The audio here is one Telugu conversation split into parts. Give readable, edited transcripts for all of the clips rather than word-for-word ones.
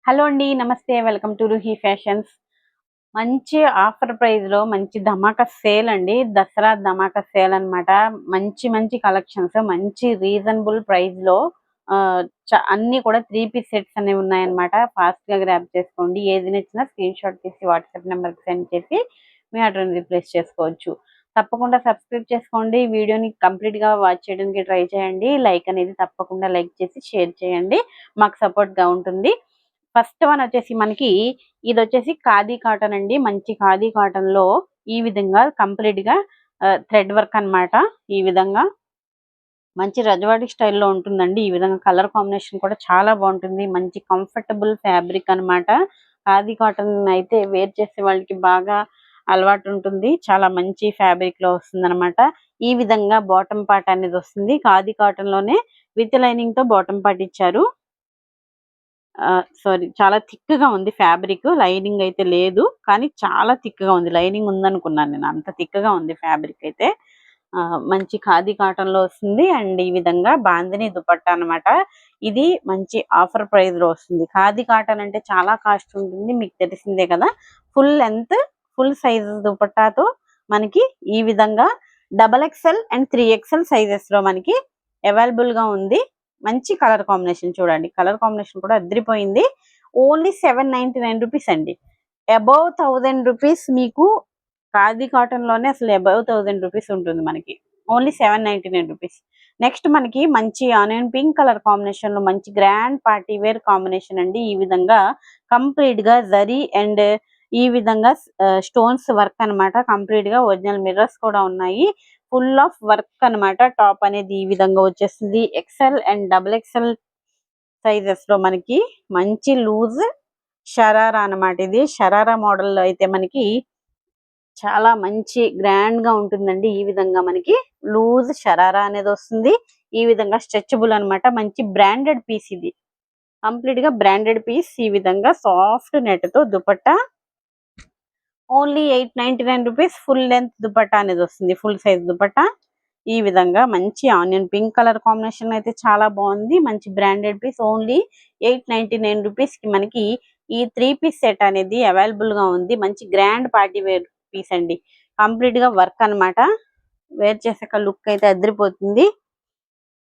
హలో అండి. నమస్తే. Welcome to Ruhi fashions. మంచి ఆఫర్ ప్రైస్‌లో మంచి ధమాకా సేల్ అండి. దసరా ధమాకా సేల్ అన్నమాట. మంచి మంచి కలెక్షన్స్ మంచి రీజనబుల్ ప్రైస్‌లో ఆహ్, అన్నీ కూడా 3 పీస్ సెట్స్ అనేవి ఉన్నాయన్నమాట. ఫాస్ట్‌గా గ్రాబ్ చేసుకోండి. ఏది నచ్చినా స్క్రీన్‌షాట్ తీసి వాట్సాప్ నంబర్‌కి సెండ్ చేసి మీ ఆర్డర్‌ని రీప్లేస్ చేసుకోవచ్చు. తప్పకుండా సబ్స్క్రైబ్ చేసుకోండి. వీడియోని కంప్లీట్‌గా వాచ్ చేయడానికి ట్రై చేయండి. లైక్ అనేది తప్పకుండా లైక్ చేసి షేర్ చేయండి. మాకు సపోర్ట్‌గా ఉంటుంది. ఫస్ట్ వన్ వచ్చేసి మనకి ఇదొచ్చేసి ఖాదీ కాటన్ అండి. మంచి ఖాదీ కాటన్‌లో ఈ విధంగా కంప్లీట్‌గా థ్రెడ్ వర్క్ అన్నమాట. ఈ విధంగా మంచి రజవాడి స్టైల్‌లో ఉంటుందండి. ఈ విధంగా కలర్ కాంబినేషన్ కూడా చాలా బాగుంటుంది. మంచి కంఫర్టబుల్ ఫ్యాబ్రిక్ అన్నమాట. ఖాదీ కాటన్ అయితే వేర్ చేసే వాళ్ళకి బాగా అలవాటు ఉంటుంది. చాలా మంచి ఫ్యాబ్రిక్‌లో వస్తుందన్నమాట. ఈ విధంగా బాటమ్ పార్ట్ అనేది వస్తుంది. ఖాదీ కాటన్‌లోనే విత్ లైనింగ్‌తో బాటమ్ పార్ట్ ఇచ్చారు. సారీ, చాలా థిక్‌గా ఉంది ఫ్యాబ్రిక్. లైనింగ్ అయితే లేదు. కానీ చాలా థిక్‌గా ఉంది. లైనింగ్ ఉందనుకున్నాను నేను. అంత థిక్‌గా ఉంది ఫ్యాబ్రిక్ అయితే. మంచి ఖాదీ కాటన్‌లో వస్తుంది. అండ్ ఈ విధంగా బాందిని దుపట్టా అన్నమాట. ఇది మంచి ఆఫర్ ప్రైస్‌లో వస్తుంది. ఖాదీ కాటన్ అంటే చాలా కాస్ట్ ఉంటుంది. మీకు తెలిసిందే కదా! ఫుల్ లెంత్, ఫుల్ సైజ్ దుపట్టాతో మనకి ఈ విధంగా డబుల్ ఎక్స్ఎల్ అండ్ 3 ఎక్స్ఎల్ సైజెస్‌లో మనకి అవైలబుల్‌గా ఉంది. మంచి కలర్ కాంబినేషన్ చూడండి. కలర్ కాంబినేషన్ కూడా అదిరిపోయింది. ఓన్లీ 799 రూపీస్ అండి. అబోవ్ 1000 రూపీస్ మీకు ఖాదీ కాటన్ లోనే అసలు అబోవ్ 1000 రూపీస్ ఉంటుంది మనకి. Only 799 rupees. నెక్స్ట్ మనకి మంచి ఆనియన్ పింక్ కలర్ కాంబినేషన్ లో మంచి గ్రాండ్ పార్టీ వేర్ కాంబినేషన్ అండి. ఈ విధంగా కంప్లీట్ గా జరీ అండ్ ఈ విధంగా స్టోన్స్ వర్క్ అన్నమాట. కంప్లీట్ గా ఒరిజినల్ మిర్రర్స్ కూడా ఉన్నాయి. ఫుల్ ఆఫ్ వర్క్ అన్నమాట. టాప్ అనేది ఈ విధంగా వచ్చేస్తుంది. XL and double XL sizes లో మనకి మంచి లూజ్ షరారా అన్నమాట. ఇది షరారా మోడల్ లో అయితే మనకి చాలా మంచి గ్రాండ్ గా ఉంటుందండి. ఈ విధంగా మనకి లూజ్ షరారా అనేది వస్తుంది. ఈ విధంగా స్ట్రెచబుల్ అన్నమాట. మంచి బ్రాండెడ్ పీస్ ఇది. కంప్లీట్ గా బ్రాండెడ్ పీస్. ఈ విధంగా సాఫ్ట్ నెట్ తో dupatta only 899 rupees. Full length dupatta అనేది వస్తుంది. Full size dupatta. ఈ విధంగా మంచి ఆనియన్ పింక్ కలర్ కాంబినేషన్ అయితే చాలా బాగుంది. మంచి బ్రాండెడ్ పీస్. ఓన్లీ 899 రూపీస్ కి మనకి ఈ 3 పీస్ సెట్ అనేది అవైలబుల్ గా ఉంది. మంచి గ్రాండ్ పార్టీ వేర్ పీస్ అండి. కంప్లీట్ గా వర్క్ అన్నమాట. వేర్ చేసాక లుక్ అయితే అదిరిపోతుంది.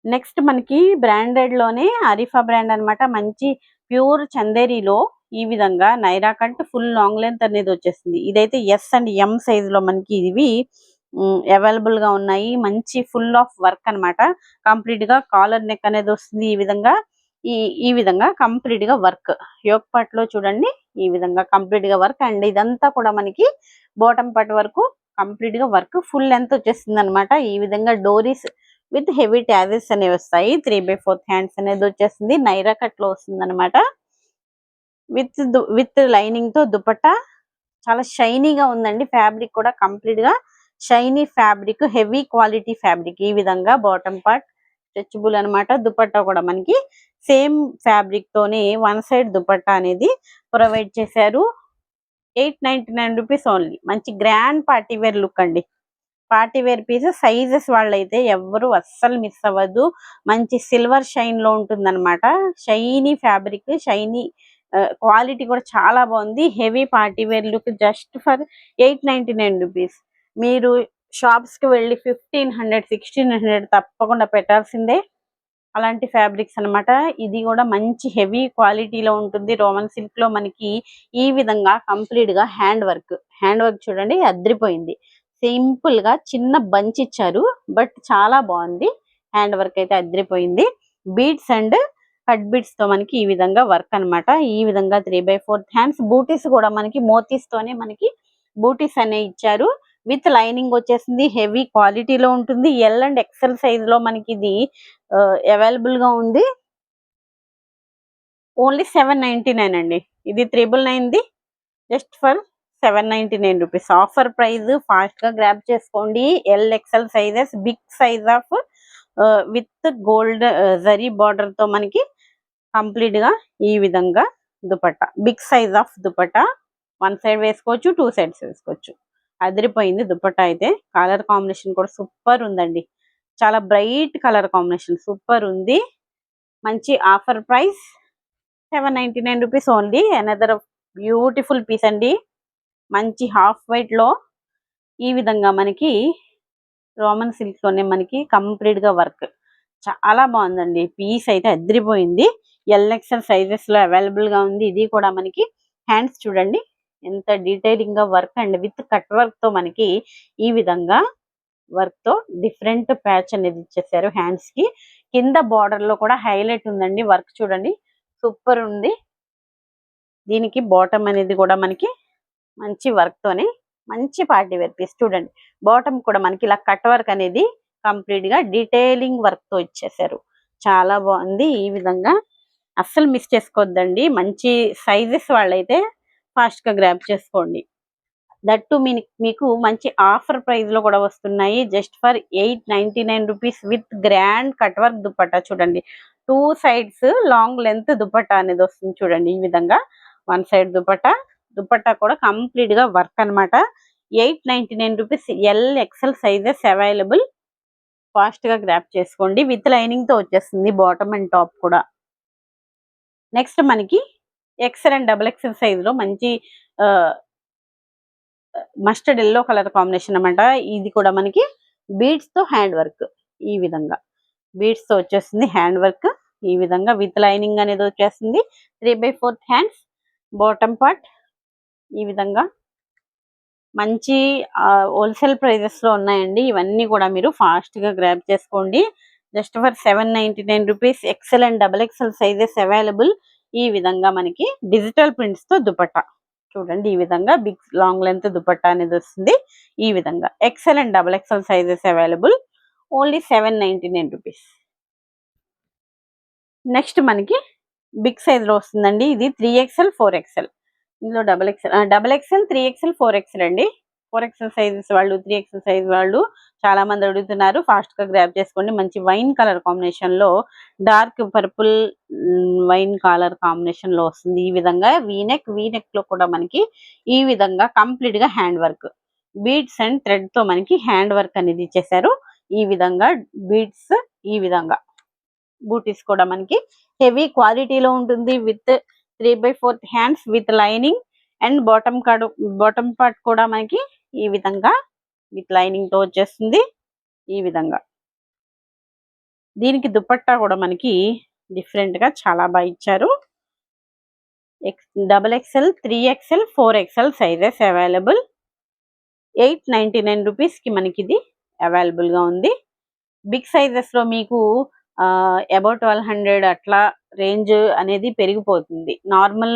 నెక్స్ట్ మనకి బ్రాండెడ్ లోనే అరిఫా బ్రాండ్ అన్నమాట. మంచి ప్యూర్ చందేరిలో ఈ విధంగా Naira cut full long length అనేది వచ్చేస్తుంది. ఇదైతే ఎస్ అండ్ ఎం సైజ్ లో మనకి ఇవి అవైలబుల్ గా ఉన్నాయి. మంచి ఫుల్ ఆఫ్ వర్క్ అన్నమాట. కంప్లీట్ గా కాలర్ నెక్ అనేది వస్తుంది. ఈ విధంగా ఈ ఈ విధంగా కంప్లీట్ గా వర్క్ యోక్ పార్ట్ లో చూడండి. ఈ విధంగా కంప్లీట్ గా వర్క్ అండ్ ఇదంతా కూడా మనకి బాటమ్ పార్ట్ వరకు కంప్లీట్ గా వర్క్ ఫుల్ లెంత్ వచ్చేస్తుంది అనమాట. ఈ విధంగా డోరీస్ విత్ హెవీ ట్యాజెస్ అనేవి వస్తాయి. 3/4 హ్యాండ్స్ అనేది వచ్చేస్తుంది. నైరా కట్ లో వస్తుంది అనమాట. విత్ లైనింగ్ తో దుపట్టా చాలా షైనీగా ఉందండి. ఫ్యాబ్రిక్ కూడా కంప్లీట్ గా shiny fabric, heavy quality fabric. ఈ విధంగా బాటమ్ పార్ట్ స్ట్రెచబుల్ అన్నమాట. దుపట్టా కూడా మనకి సేమ్ ఫ్యాబ్రిక్ తోనే వన్ సైడ్ దుపట్టా అనేది ప్రొవైడ్ చేశారు. 899 రూపీస్ ఓన్లీ. మంచి గ్రాండ్ పార్టీ వేర్ లుక్ అండి. పార్టీ వేర్ పీస్ సైజెస్ వాళ్ళైతే ఎవ్వరు అస్సలు మిస్ అవ్వద్దు. మంచి సిల్వర్ షైన్ లో ఉంటుందన్నమాట. షైనీ ఫ్యాబ్రిక్, షైనీ క్వాలిటీ కూడా చాలా బాగుంది. Heavy party wear look just for 899 rupees. మీరు షాప్స్ కి వెళ్ళి 1500, 1600 తప్పకుండా పెట్టాల్సిందే. అలాంటి ఫ్యాబ్రిక్స్ అన్నమాట. ఇది కూడా మంచి హెవీ క్వాలిటీలో ఉంటుంది. రోమన్ సిల్క్ లో మనకి ఈ విధంగా కంప్లీట్ గా హ్యాండ్ వర్క్ చూడండి అద్రిపోయింది. సింపుల్ గా చిన్న బంచ్ ఇచ్చారు. బట్ చాలా బాగుంది. హ్యాండ్ వర్క్ అయితే అద్రిపోయింది. బీడ్స్ అండ్ కట్ బీడ్స్ తో మనకి ఈ విధంగా వర్క్ అన్నమాట. ఈ విధంగా 3/4 హ్యాండ్స్. బూటీస్ కూడా మనకి మోతీస్ తోనే మనకి బూటీస్ అనేవి ఇచ్చారు. విత్ లైనింగ్ వచ్చేసింది. హెవీ క్వాలిటీలో ఉంటుంది. ఎల్ అండ్ ఎక్సెల్ సైజ్ లో మనకి ఇది అవైలబుల్ గా ఉంది. ఓన్లీ 799 అండి. ఇది 999 ది just for 799 rupees. Offer price. Fast గా గ్రాబ్ చేసుకోండి. L XL sizes. Big size of with gold zari border తో మనకి కంప్లీట్ గా ఈ విధంగా dupatta. Big size of dupatta. One side వేసుకోవచ్చు, 2 సైడ్స్ వేసుకోవచ్చు. అదిరిపోయింది దుపట్టా అయితే. కలర్ కాంబినేషన్ కూడా సూపర్ ఉందండి. చాలా బ్రైట్ కలర్ కాంబినేషన్ సూపర్ ఉంది. మంచి offer price 799 rupees only. Another beautiful piece అండి. మంచి హాఫ్ వైట్ లో ఈ విధంగా మనకి రోమన్ సిల్క్ లోనే మనకి కంప్లీట్ గా వర్క్ చాలా బాగుందండి. పీస్ అయితే అదిరిపోయింది. ఎల్ఎక్స్ఎల్ సైజెస్ లో అవైలబుల్ గా ఉంది. ఇది కూడా మనకి హ్యాండ్స్ చూడండి ఎంత డీటెయిలింగ్ గా work and with cut work తో మనకి ఈ విధంగా వర్క్ తో డిఫరెంట్ ప్యాచ్ అనేది ఇచ్చేసారు హ్యాండ్స్ కి. కింద బార్డర్ లో కూడా హైలైట్ ఉందండి. వర్క్ చూడండి సూపర్ ఉంది. దీనికి బాటమ్ అనేది కూడా మనకి మంచి వర్క్ తోనే మంచి పార్టీ వేర్ పీస్ చూడండి. బాటమ్ కూడా మనకి ఇలా కట్ వర్క్ అనేది కంప్లీట్ గా డీటెయిలింగ్ వర్క్ తో ఇచ్చేసారు. చాలా బాగుంది. ఈ విధంగా అస్సలు మిస్ చేసుకోవద్దండి. మంచి సైజెస్ వాళ్ళైతే ఫాస్ట్ గా గ్రాబ్ చేసుకోండి. దట్టు మీకు మంచి ఆఫర్ ప్రైస్ లో కూడా వస్తున్నాయి. Just for 899 rupees with grand cut work dupatta చూడండి. 2 సైడ్స్ లాంగ్ లెంత్ దుపట్టా అనేది వస్తుంది చూడండి. ఈ విధంగా 1 సైడ్ దుపట్టా కూడా కంప్లీట్ గా వర్క్ అనమాట. 899 rupees. L XL sizes available. Fast గా గ్రాప్ చేసుకోండి. విత్ లైనింగ్ తో వచ్చేస్తుంది బాటమ్ అండ్ టాప్ కూడా. నెక్స్ట్ మనకి XL and double XL size లో మంచి మస్టర్డ్ ఎల్లో కలర్ కాంబినేషన్ అన్నమాట. ఇది కూడా మనకి బీడ్స్ తో హ్యాండ్ వర్క్. ఈ విధంగా బీడ్స్ తో వచ్చేస్తుంది హ్యాండ్ వర్క్. ఈ విధంగా విత్ లైనింగ్ అనేది వచ్చేస్తుంది. 3/4 హ్యాండ్స్. బాటమ్ పార్ట్ ఈ విధంగా మంచి హోల్సేల్ ప్రైజెస్ లో ఉన్నాయండి. ఇవన్నీ కూడా మీరు ఫాస్ట్ గా గ్రాబ్ చేసుకోండి. Just for 799 rupees. XL and double XL sizes available. ఈ విధంగా మనకి డిజిటల్ ప్రింట్స్ తో దుపట్టా చూడండి. ఈ విధంగా బిగ్ లాంగ్ లెంత్ దుపట్టా అనేది వస్తుంది. ఈ విధంగా XL and double XL sizes available. Only 799 rupees. Next మనకి బిగ్ సైజ్ లో వస్తుందండి. ఇది 3XL 4XL. ఇందులో డబుల్ ఎక్స్ఎల్ 3XL 4XL అండి. 4XL సైజెస్ వాళ్ళు 3XL సైజ్ వాళ్ళు చాలా మంది అడుగుతున్నారు. ఫాస్ట్ గా గ్రాబ్ చేసుకోండి. మంచి వైన్ కలర్ కాంబినేషన్ లో dark purple wine colour combination లో వస్తుంది. ఈ విధంగా వీనెక్ లో కూడా మనకి ఈ విధంగా కంప్లీట్ గా hand work beads and thread తో మనకి హ్యాండ్ వర్క్ అనేది ఇచ్చేసారు. ఈ విధంగా బీడ్స్ ఈ విధంగా బూటీస్ కూడా మనకి హెవీ క్వాలిటీలో ఉంటుంది. With 3/4 hands with lining and bottom part కూడా మనకి ఈ విధంగా విత్ లైనింగ్ తో వచ్చేస్తుంది. ఈ విధంగా దీనికి దుపట్టా కూడా మనకి డిఫరెంట్ గా చాలా బాగా ఇచ్చారు. Double XL 3XL 4XL sizes available. 899 rupees కి మనకి ఇది అవైలబుల్ గా ఉంది. బిగ్ సైజెస్ లో మీకు అబౌట్ 1200 అట్లా రేంజ్ అనేది పెరిగిపోతుంది. నార్మల్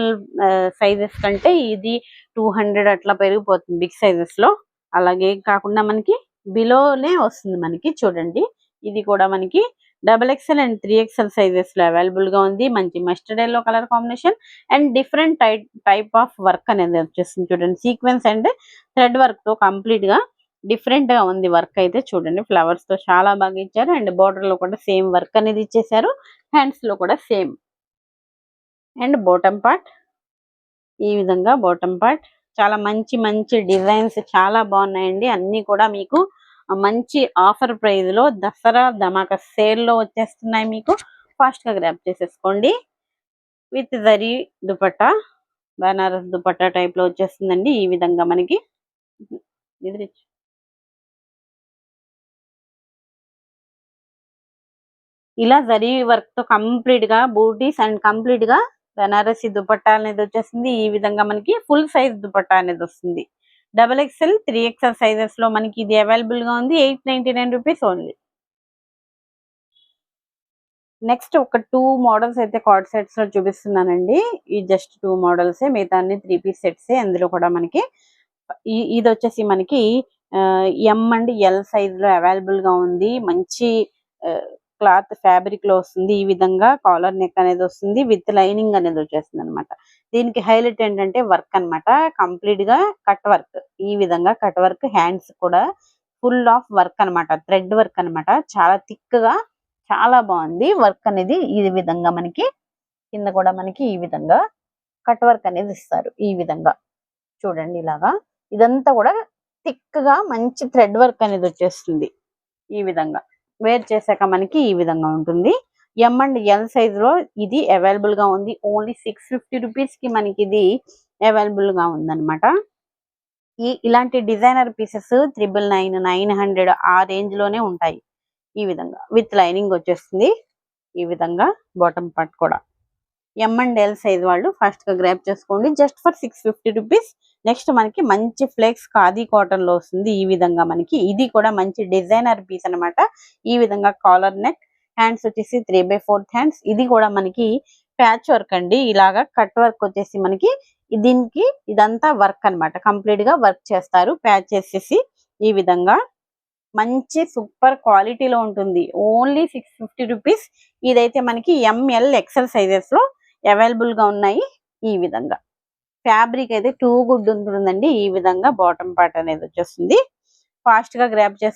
సైజెస్ కంటే ఇది 200 అట్లా పెరిగిపోతుంది బిగ్ సైజెస్ లో. అలాగే కాకుండా మనకి బిలోనే వస్తుంది మనకి చూడండి. ఇది కూడా మనకి double XL and 3XL sizes లో అవైలబుల్ గా ఉంది. మంచి mustard yellow colour combination and different type of work అనేది వచ్చేస్తుంది చూడండి. సీక్వెన్స్ అండ్ థ్రెడ్ వర్క్ తో కంప్లీట్ గా డిఫరెంట్ గా ఉంది వర్క్ అయితే చూడండి. ఫ్లవర్స్ తో చాలా బాగా ఇచ్చారు. అండ్ బోర్డర్ లో కూడా సేమ్ వర్క్ అనేది ఇచ్చేసారు. హ్యాండ్స్ లో కూడా సేమ్. అండ్ బాటమ్ పార్ట్ ఈ విధంగా బాటమ్ పార్ట్ చాలా మంచి మంచి డిజైన్స్ చాలా బాగున్నాయండి. అన్ని కూడా మీకు మంచి ఆఫర్ ప్రైస్ లో దసరా ధమాకా సేల్ లో వచ్చేస్తున్నాయి. మీకు ఫాస్ట్ గా గ్రాబ్ చేసేసుకోండి. విత్ జరీ దుపట్టా బనారస్ దుపట్టా టైప్ లో వచ్చేస్తుందండి. ఈ విధంగా మనకి ఇలా జరీ వర్క్ తో కంప్లీట్ గా బూటీస్ అండ్ కంప్లీట్ గా బనారసి దుపట్టా అనేది వచ్చేసింది. ఈ విధంగా మనకి ఫుల్ సైజ్ దుపట్టా అనేది వస్తుంది. డబుల్ ఎక్స్ఎల్ 3XL సైజెస్ లో మనకి ఇది అవైలబుల్ గా ఉంది. 899 రూపీస్ ఓన్లీ. నెక్స్ట్ ఒక 2 మోడల్స్ అయితే కార్డ్ సెట్స్ లో చూపిస్తున్నానండి. ఈ జస్ట్ 2 మోడల్స్ మిగతా 3 పీస్ సెట్స్. అందులో కూడా మనకి ఇది వచ్చేసి మనకి M అండ్ L సైజ్ లో అవైలబుల్ గా ఉంది. మంచి క్లాత్ ఫ్యాబ్రిక్ లో వస్తుంది. ఈ విధంగా కాలర్ నెక్ అనేది వస్తుంది. విత్ లైనింగ్ అనేది వచ్చేస్తుంది అనమాట. దీనికి హైలైట్ ఏంటంటే వర్క్ అనమాట. కంప్లీట్ గా కట్ వర్క్. ఈ విధంగా కట్ వర్క్. హ్యాండ్స్ కూడా ఫుల్ ఆఫ్ వర్క్ అనమాట. థ్రెడ్ వర్క్ అనమాట. చాలా థిక్ గా చాలా బాగుంది వర్క్ అనేది. ఈ విధంగా మనకి కింద కూడా మనకి ఈ విధంగా కట్ వర్క్ అనేది ఇస్తారు. ఈ విధంగా చూడండి. ఇలాగా ఇదంతా కూడా థిక్ గా మంచి థ్రెడ్ వర్క్ అనేది వచ్చేస్తుంది. ఈ విధంగా వేర్ చేశాక మనకి ఈ విధంగా ఉంటుంది. ఎం అండ్ ఎల్ సైజ్ లో ఇది అవైలబుల్ గా ఉంది. ఓన్లీ 650 రూపీస్ కి మనకి ఇది అవైలబుల్ గా ఉందన్నమాట. ఇలాంటి డిజైనర్ పీసెస్ 999, 900 ఆ రేంజ్ లోనే ఉంటాయి. ఈ విధంగా విత్ లైనింగ్ వచ్చేస్తుంది. ఈ విధంగా బాటమ్ పార్ట్ కూడా ఎం అండ్ ఎల్ సైజ్ వాళ్ళు ఫస్ట్ గా గ్రాప్ చేసుకోండి. Just for 650 rupees. నెక్స్ట్ మనకి మంచి ఫ్లెక్స్ ఖాదీ కాటన్ లో వస్తుంది. ఈ విధంగా మనకి ఇది కూడా మంచి డిజైనర్ పీస్ అన్నమాట. ఈ విధంగా కాలర్ నెక్, హ్యాండ్స్ వచ్చేసి 3/4 హ్యాండ్స్. ఇది కూడా మనకి ప్యాచ్ వర్క్ అండి. ఇలాగా కట్ వర్క్ వచ్చేసి మనకి దీనికి ఇదంతా వర్క్ అన్నమాట. కంప్లీట్ గా వర్క్ చేస్తారు ప్యాచ్ చేసేసి. ఈ విధంగా మంచి సూపర్ క్వాలిటీలో ఉంటుంది. Only 650 rupees. ఇదైతే మనకి ఎంఎల్ ఎక్సెల్ సైజెస్ లో అవైలబుల్ గా ఉన్నాయి. ఈ విధంగా ఫ్యాబ్రిక్ అయితే టూ గుడ్ ఉంటుందండి. ఈ విధంగా బాటమ్ పార్ట్ అనేది వచ్చేస్తుంది. ఫాస్ట్ గా గ్రాప్ చేసి